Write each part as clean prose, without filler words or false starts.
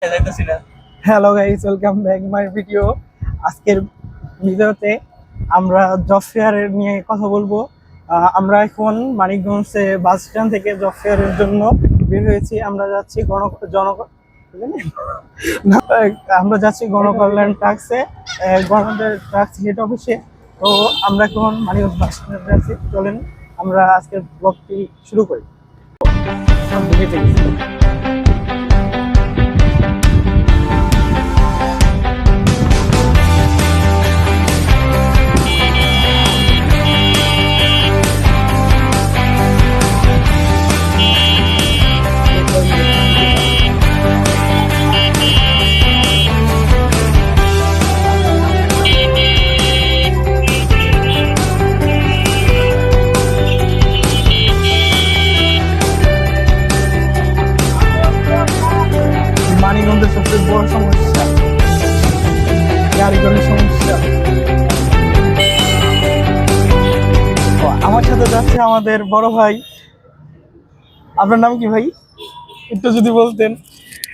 Hello guys, welcome back my video. আজকের ভিডিওতে আমরা জব ফেয়ারের নিয়ে কথা বলবো। আমরা এখন মানিকগঞ্জে বাস স্ট্যান্ড থেকে জব ফেয়ারের জন্য বের হয়েছি। আমরা যাচ্ছি গণকল্যাণ ট্রাক্সে, গণকল্যাণ ট্রাক্স হেড অফিসে। তো আমরা এখন মানিকগঞ্জ বাস স্ট্যান্ডে আছি। চলেন আমরা আজকের ব্লগটি শুরু করি। মানিকগঞ্জের সবচেয়ে বড় সমস্যা গাড়িগুলোর সমস্যা। আমার সাথে যাচ্ছে আমাদের বড় ভাই। আপনার নাম কি ভাই? একটু যদি বলতেন।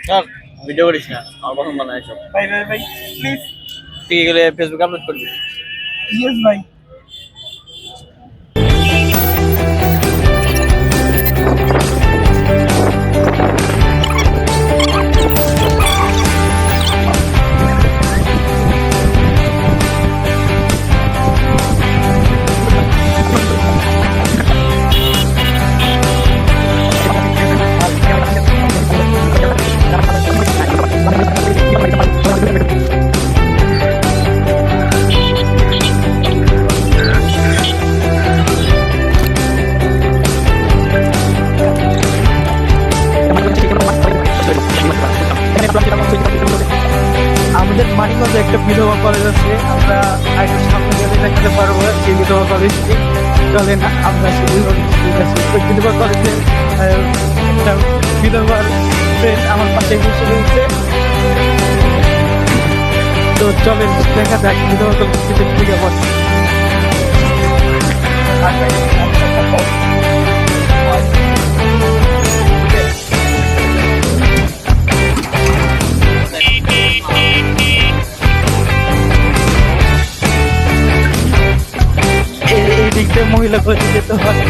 স্যার ভিডিও করিস না, আমার পছন্দ না এসব। ভাই ভাই ভাই প্লিজ। ঠিক গেলে ফেসবুকে আপলোড করবি। ইয়েস ভাই। আমাদের মানিকগঞ্জে একটা বিধবা কলেজ আছে, আমরা আগে সামনে গেলে দেখাতে পারবো সেই বিধবা কলেজটি। চলে না আমরা সেই বিধবা কলেজে একটা বিধবার ফ্রেন্ড আমার পাশে বসে রয়েছে। তো চলেন দেখা যাক বিধবা কলেজটিতে বিজ্ঞাপন। এই দিক দিয়ে মহিলা কলেজে যেতে হয়।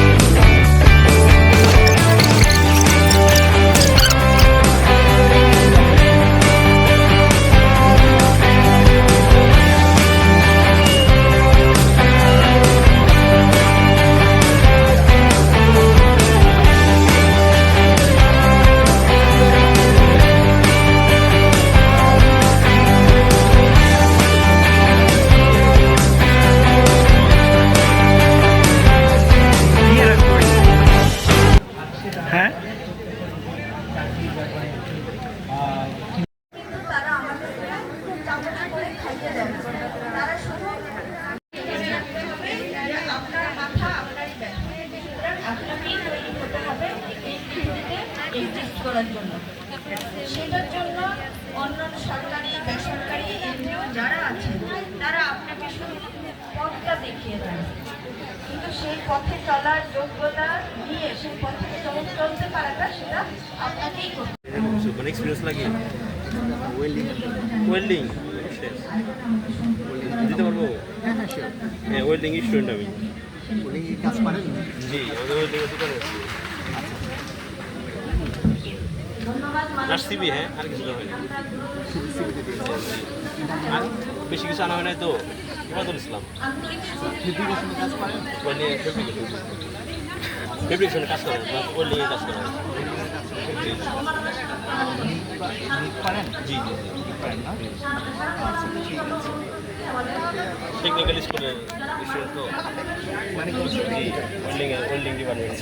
হ্যাঁ করার জন্য সেটার জন্য অন্যান্য সরকারি বেসরকারি এনজিও যারা আছে তারা আপনাকে শুধু পথটা দেখিয়ে দেয়, কিন্তু সেই পথে চলার যোগ্যতা নিয়ে সেই পথে চলতে পারাটা সেটা আপনাকেই করতে হবে। কোন এক্সপেরিয়েন্স লাগে? ওয়েল্ডিং দিতে পারবো? হ্যাঁ, ওয়েল্ডিং স্টুডেন্ট আমি। ওয়েল্ডিং কাজ পারেন? জি, আমাদের ওয়েল্ডিং এর দোকান আছে। সিবি, হ্যাঁ, আর কিছু হয় না। আর বেশি কিছু আনা হয় নাই তো। ইমাদুল ইসলাম ফেব্রিকেশনের কাজ পারেন? ফেব্রিকেশনের কাজ করেন, ওয়েল্ডিং এর কাজ করেন। পারেন? জি জি পারেন না? আচ্ছা, ঠিক আছে। টেকনিক্যাল স্কুলের স্টুডেন্ট তো, মানে জি, ওয়েল্ডিং ডিপার্টমেন্ট।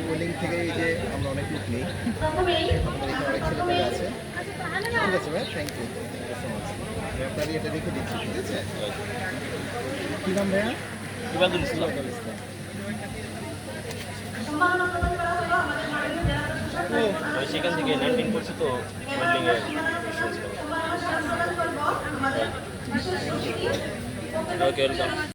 ওয়েল্ডিং থেকে এই যে আমরা অনেক লোক নিই, আমাদের এখানে অনেক ছেলেপেলে আছে। ঠিক আছে ভাই, থ্যাংক ইউ সো মাচ। আপনার এটা রেখে দিচ্ছি, ঠিক আছে? কী নাম ভাইয়া? ইমাদুল ইসলাম। সেখান থেকে 19 করছি তো ওয়েল্ডিং এর স্টুডেন্ট। ওকে, ওয়েলকাম।